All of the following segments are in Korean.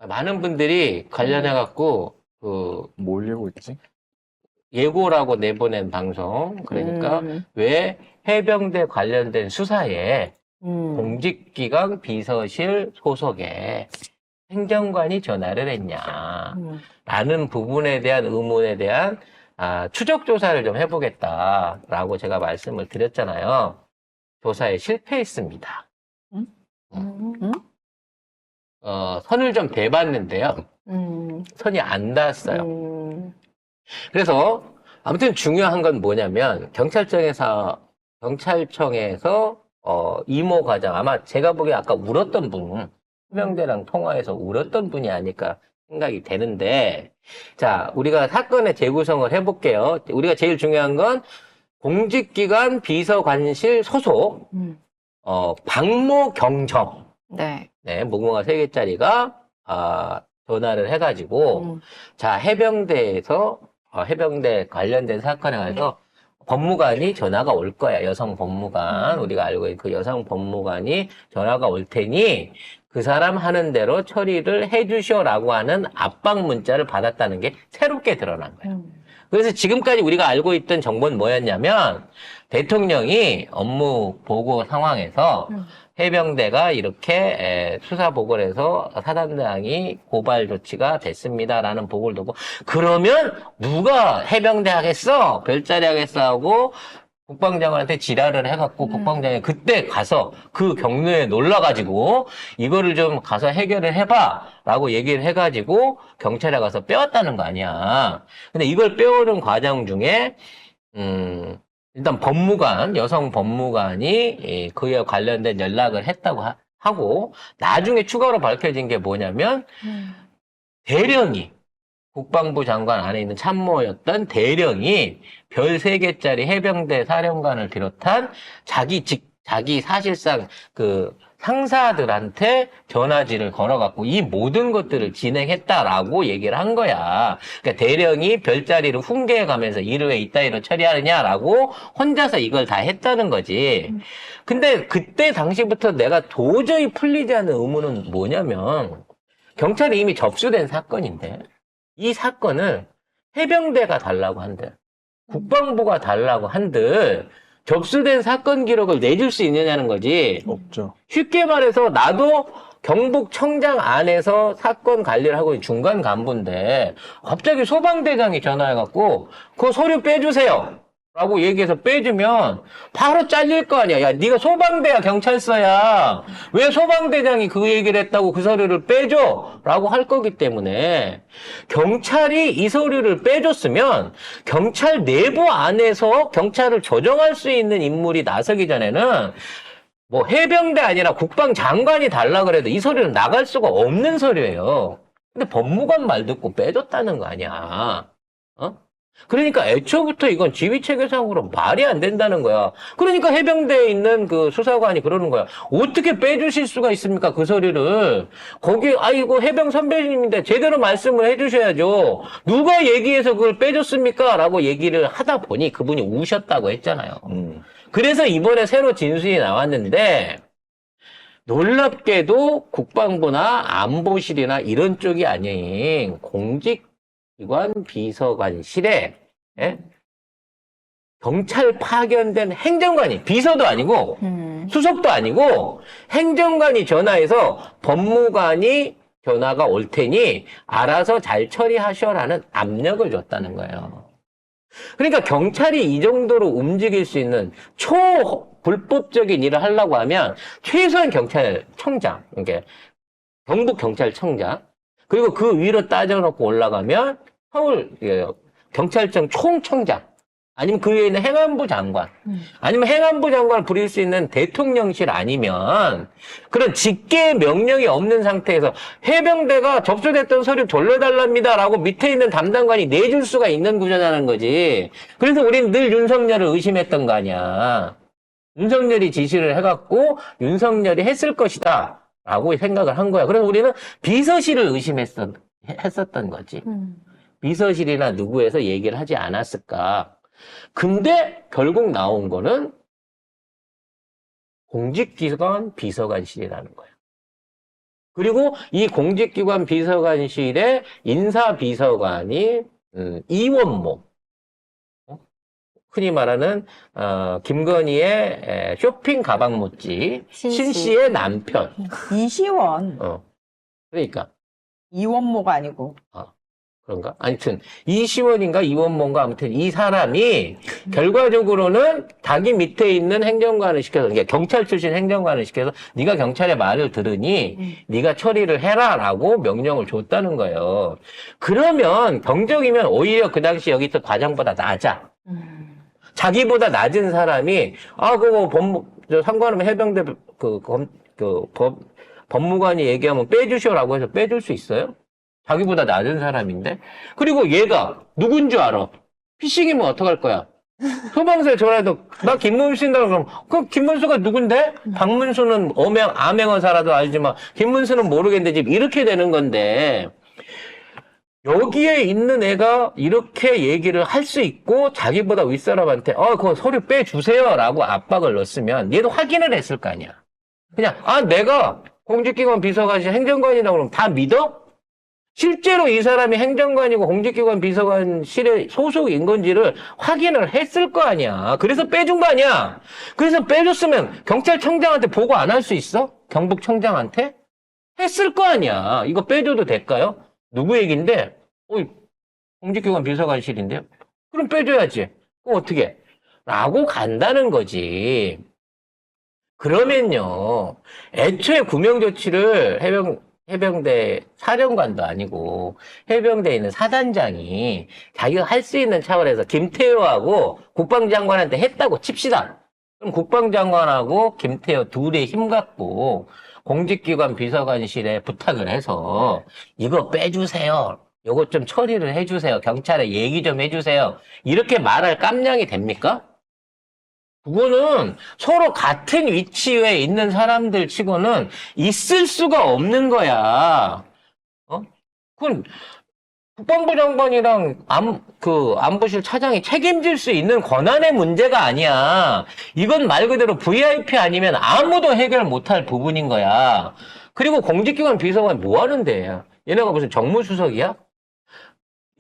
많은 분들이 관련해갖고, 뭘 예고 있지? 예고라고 내보낸 방송. 그러니까, 왜 해병대 관련된 수사에 공직기관 비서실 소속에 행정관이 전화를 했냐. 라는 부분에 대한 의문에 대한 추적 조사를 좀 해보겠다라고 제가 말씀을 드렸잖아요. 조사에 실패했습니다. 선을 좀 대봤는데요. 선이 안 닿았어요. 그래서 아무튼 중요한 건 뭐냐면 경찰청에서 이모 과장 아마 제가 보기에 아까 울었던 분 해병대랑 통화해서 울었던 분이 아닐까 생각이 되는데 자 우리가 사건의 재구성을 해볼게요. 우리가 제일 중요한 건 공직기관 비서관실 소속 박모경정 네. 네, 무궁화 3개짜리가 전화를 해가지고 자 해병대에서 해병대 관련된 사건에 관해서 법무관이 전화가 올 거야. 여성 법무관. 우리가 알고 있는 그 여성 법무관이 전화가 올 테니 그 사람 하는 대로 처리를 해주셔라고 하는 압박 문자를 받았다는 게 새롭게 드러난 거예요. 그래서 지금까지 우리가 알고 있던 정보는 뭐였냐면 대통령이 업무 보고 상황에서 해병대가 이렇게 수사 보고를 해서 사단장이 고발 조치가 됐습니다라는 보고를 두고 그러면 누가 해병대 하겠어? 별자리 하겠어? 하고 국방장관한테 지랄을 해갖고 국방장이 그때 가서 그 경로에 놀라가지고 이거를 좀 가서 해결을 해봐 라고 얘기를 해가지고 경찰에 가서 빼왔다는 거 아니야. 근데 이걸 빼오는 과정 중에 일단 법무관, 여성 법무관이 그에 관련된 연락을 했다고 하고 나중에 추가로 밝혀진 게 뭐냐면 대령이 국방부 장관 안에 있는 참모였던 대령이 별 3개짜리 해병대 사령관을 비롯한 자기 사실상 그 상사들한테 전화지를 걸어갖고 이 모든 것들을 진행했다라고 얘기를 한 거야. 그러니까 대령이 별자리를 훈계해가면서 일을 왜 이따위로 처리하느냐라고 혼자서 이걸 다 했다는 거지. 근데 그때 당시부터 내가 도저히 풀리지 않는 의문은 뭐냐면 경찰이 이미 접수된 사건인데 이 사건을 해병대가 달라고 한들 국방부가 달라고 한들 접수된 사건 기록을 내줄 수 있느냐는 거지. 없죠. 쉽게 말해서 나도 경북청장 안에서 사건 관리를 하고 있는 중간 간부인데 갑자기 소방대장이 전화해갖고 그 서류 빼주세요 라고 얘기해서 빼주면 바로 잘릴 거 아니야. 야, 네가 소방대야 경찰서야. 왜 소방대장이 그 얘기를 했다고 그 서류를 빼줘? 라고 할 거기 때문에 경찰이 이 서류를 빼줬으면 경찰 내부 안에서 경찰을 조정할 수 있는 인물이 나서기 전에는 뭐 해병대 아니라 국방장관이 달라 그래도 이 서류는 나갈 수가 없는 서류예요. 근데 법무관 말 듣고 빼줬다는 거 아니야. 어? 그러니까 애초부터 이건 지휘체계상으로 말이 안 된다는 거야. 그러니까 해병대에 있는 그 수사관이 그러는 거야. 어떻게 빼주실 수가 있습니까? 그 서류를. 거기 아이고 해병 선배님인데 제대로 말씀을 해주셔야죠. 누가 얘기해서 그걸 빼줬습니까? 라고 얘기를 하다 보니 그분이 우셨다고 했잖아요. 그래서 이번에 새로 진술이 나왔는데 놀랍게도 국방부나 안보실이나 이런 쪽이 아닌 공직기관 비서관실에 경찰 파견된 행정관이 비서도 아니고 수석도 아니고 행정관이 전화해서 법무관이 전화가 올 테니 알아서 잘 처리하셔라는 압력을 줬다는 거예요. 그러니까 경찰이 이 정도로 움직일 수 있는 초불법적인 일을 하려고 하면 최소한 경찰청장, 그러니까 경북경찰청장, 그리고 그 위로 따져놓고 올라가면 서울 경찰청 총청장, 아니면 그 위에 있는 행안부 장관, 아니면 행안부 장관을 부릴 수 있는 대통령실 아니면 그런 직계 명령이 없는 상태에서 해병대가 접수됐던 서류 돌려달랍니다라고 밑에 있는 담당관이 내줄 수가 있는 구조라는 거지. 그래서 우리는 늘 윤석열을 의심했던 거 아니야. 윤석열이 지시를 해갖고 윤석열이 했을 것이다 라고 생각을 한 거야. 그래서 우리는 비서실을 의심했었던 거지. 비서실이나 누구에서 얘기를 하지 않았을까. 근데 결국 나온 거는 공직기관 비서관실이라는 거야. 그리고 이 공직기관 비서관실의 인사비서관이 이원모, 흔히 말하는 김건희의 쇼핑 가방 못지 신 씨의 남편. 이시원. 그러니까 이원모가 아니고. 그런가? 아무튼 이시원인가 이원모인가 아무튼 이 사람이 결과적으로는 자기 밑에 있는 행정관을 시켜서, 그러니까 경찰 출신 행정관을 시켜서 네가 경찰의 말을 들으니 네가 처리를 해라라고 명령을 줬다는 거예요. 그러면 경정이면 오히려 그 당시 여기 있던 과장보다 낮아. 자기보다 낮은 사람이 상관없는 해병대 법무관이 얘기하면 빼주셔라고 해서 빼줄 수 있어요? 자기보다 낮은 사람인데? 그리고 얘가 누군 줄 알아? 피싱이면 어떡할 거야? 소방서에 전화해도 나 김문수인다 그러면 그럼 김문수가 누군데? 박문수는 암행어사라도 알지만 김문수는 모르겠는데 지금 이렇게 되는 건데, 여기에 있는 애가 이렇게 얘기를 할 수 있고 자기보다 윗사람한테 그거 서류 빼주세요라고 압박을 넣었으면 얘도 확인을 했을 거 아니야. 그냥 내가 공직기관 비서관실 행정관이라고 그러면 다 믿어? 실제로 이 사람이 행정관이고 공직기관 비서관실에 소속인 건지를 확인을 했을 거 아니야. 그래서 빼준 거 아니야. 그래서 빼줬으면 경찰청장한테 보고 안 할 수 있어? 경북청장한테? 했을 거 아니야. 이거 빼줘도 될까요? 누구 얘긴데? 공직기관 비서관실인데요? 그럼 빼줘야지. 그럼 어떻게? 라고 간다는 거지. 그러면요, 애초에 구명조치를 해병대 사령관도 아니고 해병대에 있는 사단장이 자기가 할 수 있는 차원에서 김태효하고 국방장관한테 했다고 칩시다. 그럼 국방장관하고 김태효 둘이 힘갖고 공직기관 비서관실에 부탁을 해서 이거 빼주세요. 요거 좀 처리를 해주세요. 경찰에 얘기 좀 해주세요. 이렇게 말할 깜냥이 됩니까? 그거는 서로 같은 위치에 있는 사람들 치고는 있을 수가 없는 거야. 그건 국방부 장관이랑 안보실 차장이 책임질 수 있는 권한의 문제가 아니야. 이건 말 그대로 VIP 아니면 아무도 해결 못할 부분인 거야. 그리고 공직기관 비서관 뭐 하는데? 얘네가 무슨 정무수석이야?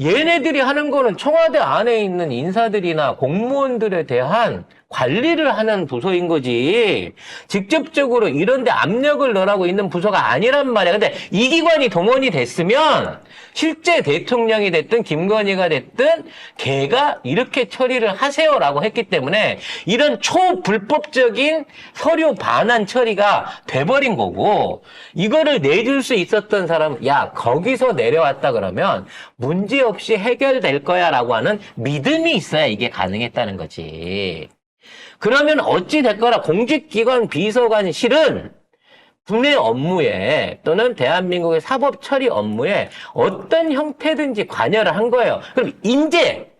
얘네들이 하는 거는 청와대 안에 있는 인사들이나 공무원들에 대한 관리를 하는 부서인 거지. 직접적으로 이런 데 압력을 넣으라고 있는 부서가 아니란 말이야. 근데 이 기관이 동원이 됐으면 실제 대통령이 됐든 김건희가 됐든 걔가 이렇게 처리를 하세요라고 했기 때문에 이런 초불법적인 서류 반환 처리가 돼버린 거고, 이거를 내줄 수 있었던 사람은 거기서 내려왔다 그러면 문제없이 해결될 거야 라고 하는 믿음이 있어야 이게 가능했다는 거지. 그러면 어찌 됐거나 공직기관 비서관실은 군의 업무에 또는 대한민국의 사법 처리 업무에 어떤 형태든지 관여를 한 거예요. 그럼 이제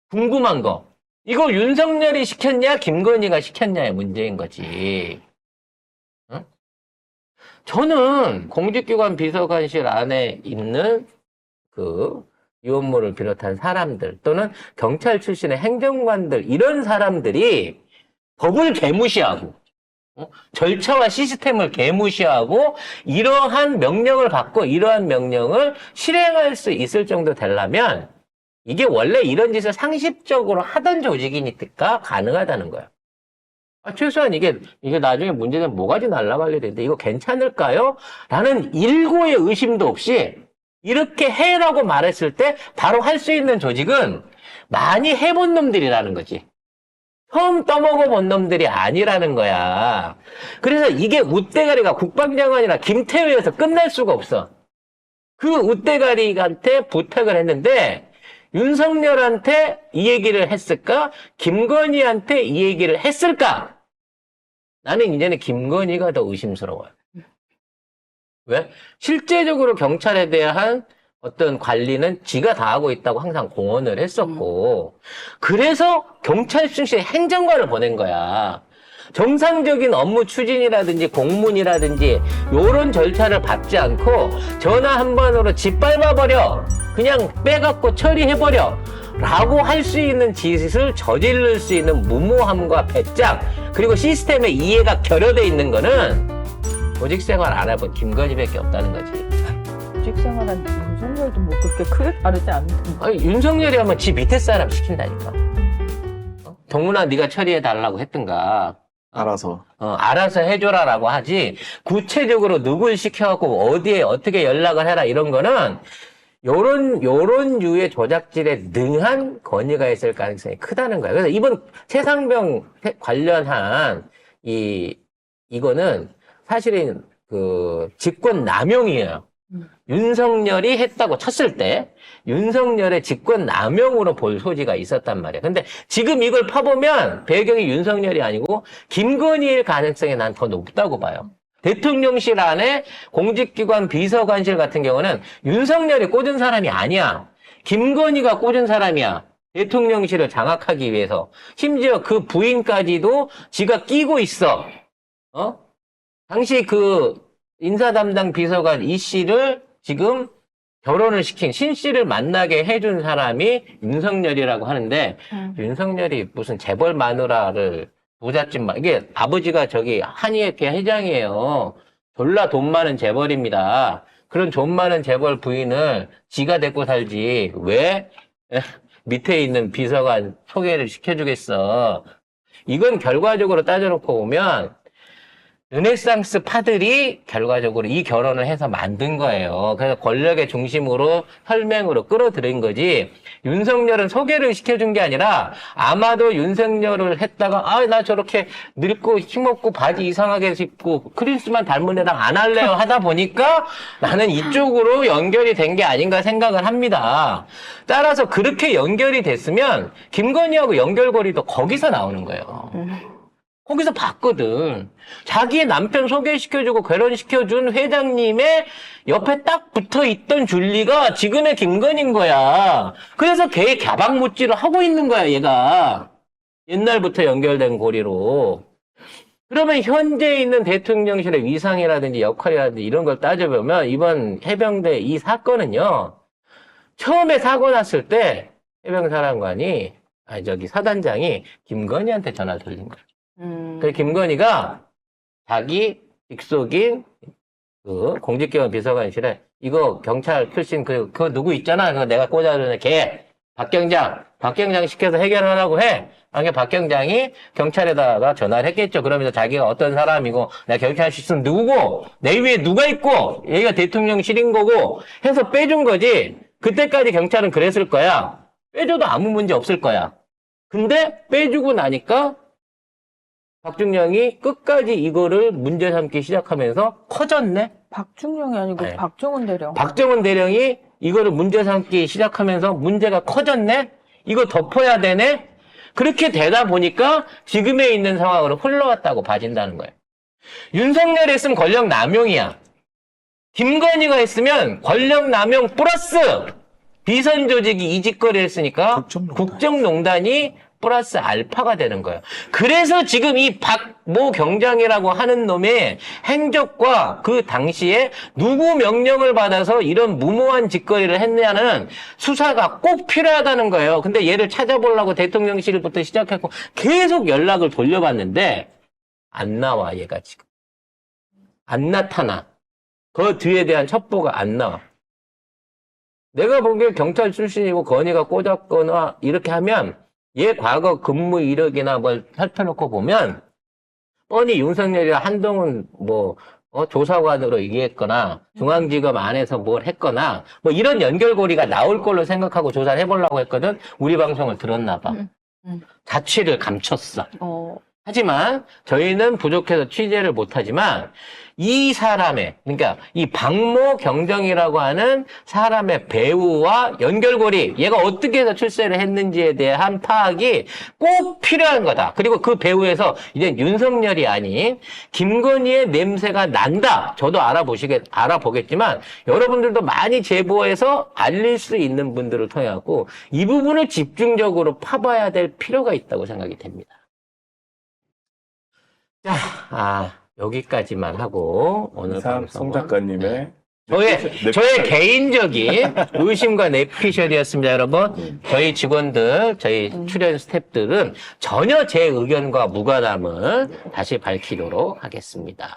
궁금한 거, 이거 윤석열이 시켰냐 김건희가 시켰냐의 문제인 거지. 저는 공직기관 비서관실 안에 있는 이원모를 비롯한 사람들 또는 경찰 출신의 행정관들, 이런 사람들이 법을 개무시하고 절차와 시스템을 개무시하고 이러한 명령을 받고 이러한 명령을 실행할 수 있을 정도 되려면 이게 원래 이런 짓을 상식적으로 하던 조직이니까 가능하다는 거야. 최소한 이게 나중에 문제는 뭐가지 날라갈 일인데 이거 괜찮을까요? 라는 일고의 의심도 없이 이렇게 해라고 말했을 때 바로 할 수 있는 조직은 많이 해본 놈들이라는 거지. 처음 떠먹어본 놈들이 아니라는 거야. 그래서 이게 웃대가리가 국방장관이나 김태효에서 끝날 수가 없어. 그 웃대가리한테 부탁을 했는데 윤석열한테 이 얘기를 했을까? 김건희한테 이 얘기를 했을까? 나는 이제는 김건희가 더 의심스러워요. 왜? 실제적으로 경찰에 대한 어떤 관리는 지가 다 하고 있다고 항상 공언을 했었고, 그래서 경찰 출신 행정관을 보낸 거야. 정상적인 업무 추진이라든지 공문이라든지 요런 절차를 밟지 않고 전화 한 번으로 짓밟아버려, 그냥 빼갖고 처리해버려 라고 할 수 있는 짓을 저지를 수 있는 무모함과 배짱, 그리고 시스템의 이해가 결여돼 있는 거는 조직 생활 안 해본 김건희밖에 없다는 거지. 조직 생활한 윤석열도 뭐 그렇게 크게 다르지 않던데. 아니, 윤석열이 하면 지 밑에 사람 시킨다니까. 동문아 네가 처리해 달라고 했든가. 알아서. 알아서 해줘라라고 하지. 구체적으로 누굴 시켜갖고 어디에 어떻게 연락을 해라 이런 거는 요런 류의 조작질에 능한 건의가 있을 가능성이 크다는 거예요. 그래서 이번 최상병 관련한 이거는 사실은 그 직권 남용이에요. 윤석열이 했다고 쳤을 때 윤석열의 직권 남용으로 볼 소지가 있었단 말이에요. 근데 지금 이걸 파보면 배경이 윤석열이 아니고 김건희일 가능성이 난 더 높다고 봐요. 대통령실 안에 공직기관 비서관실 같은 경우는 윤석열이 꽂은 사람이 아니야. 김건희가 꽂은 사람이야. 대통령실을 장악하기 위해서. 심지어 그 부인까지도 지가 끼고 있어. 당시 그 인사 담당 비서관 이 씨를 지금 결혼을 시킨 신 씨를 만나게 해준 사람이 윤석열이라고 하는데 윤석열이 무슨 재벌 마누라를 부잣집 이게 아버지가 저기 한의회 회장이에요. 졸라 돈 많은 재벌입니다. 그런 돈 많은 재벌 부인을 지가 데리고 살지 왜 밑에 있는 비서관 소개를 시켜주겠어. 이건 결과적으로 따져놓고 보면 르네상스 파들이 결과적으로 이 결혼을 해서 만든 거예요. 그래서 권력의 중심으로 혈맹으로 끌어들인 거지. 윤석열은 소개를 시켜준 게 아니라 아마도 윤석열을 했다가 나 저렇게 늙고 힘없고 바지 이상하게 입고 크리스만 닮은 애랑 안 할래요 하다 보니까 나는 이쪽으로 연결이 된 게 아닌가 생각을 합니다. 따라서 그렇게 연결이 됐으면 김건희하고 연결고리도 거기서 나오는 거예요. 거기서 봤거든. 자기의 남편 소개시켜주고 결혼시켜준 회장님의 옆에 딱 붙어있던 줄리가 지금의 김건희인 거야. 그래서 걔의 갸박무찌를 하고 있는 거야, 얘가. 옛날부터 연결된 고리로. 그러면 현재 있는 대통령실의 위상이라든지 역할이라든지 이런 걸 따져보면 이번 해병대 이 사건은요. 처음에 사고 났을 때 해병사령관이 사단장이 김건희한테 전화를 돌린 거야. 그래서 김건희가 자기 직속인 그 공직기관 비서관실에 이거 경찰 출신 그거 누구 있잖아. 그거 내가 꽂아주는 걔 박경장 시켜서 해결하라고 해. 그러니까 박경장이 경찰에다가 전화를 했겠죠. 그러면서 자기가 어떤 사람이고 내가 경찰 출신 누구고 내 위에 누가 있고 얘가 대통령실인 거고 해서 빼준 거지. 그때까지 경찰은 그랬을 거야. 빼줘도 아무 문제 없을 거야. 근데 빼주고 나니까 박중영이 끝까지 이거를 문제 삼기 시작하면서 커졌네? 박중영이 아니고 네. 박정은 대령. 박정은 대령이 이거를 문제 삼기 시작하면서 문제가 커졌네? 이거 덮어야 되네? 그렇게 되다 보니까 지금에 있는 상황으로 흘러왔다고 봐진다는 거예요. 윤석열이 했으면 권력 남용이야. 김건희가 했으면 권력 남용 플러스 비선 조직이 이 짓거리를 했으니까 국정농단이 플러스 알파가 되는 거예요. 그래서 지금 이 박모 경장이라고 하는 놈의 행적과 그 당시에 누구 명령을 받아서 이런 무모한 짓거리를 했냐는 수사가 꼭 필요하다는 거예요. 근데 얘를 찾아보려고 대통령실부터 시작했고 계속 연락을 돌려봤는데 안 나와, 얘가 지금. 안 나타나. 그 뒤에 대한 첩보가 안 나와. 내가 보기에 경찰 출신이고 건의가 꽂았거나 이렇게 하면 얘 과거 근무 이력이나 뭘 살펴놓고 보면 뻔히 윤석열이가 한동훈 조사관으로 얘기했거나 중앙지검 안에서 뭘 했거나 이런 연결고리가 나올 걸로 생각하고 조사를 해보려고 했거든. 우리 방송을 들었나 봐. 자취를 감췄어. 하지만 저희는 부족해서 취재를 못하지만 이 사람의 그러니까 이 박모 경정이라고 하는 사람의 배우와 연결고리 얘가 어떻게 해서 출세를 했는지에 대한 파악이 꼭 필요한 거다. 그리고 그 배우에서 이제 윤석열이 아닌 김건희의 냄새가 난다. 저도 알아보겠지만 여러분들도 많이 제보해서 알릴 수 있는 분들을 통해 갖고 이 부분을 집중적으로 파봐야 될 필요가 있다고 생각이 됩니다. 자, 여기까지만 하고 오늘 이상 송 작가님의 저의 개인적인 의심과 내피셜이었습니다, 여러분. 저희 직원들, 저희 출연 스태프들은 전혀 제 의견과 무관함을 다시 밝히도록 하겠습니다.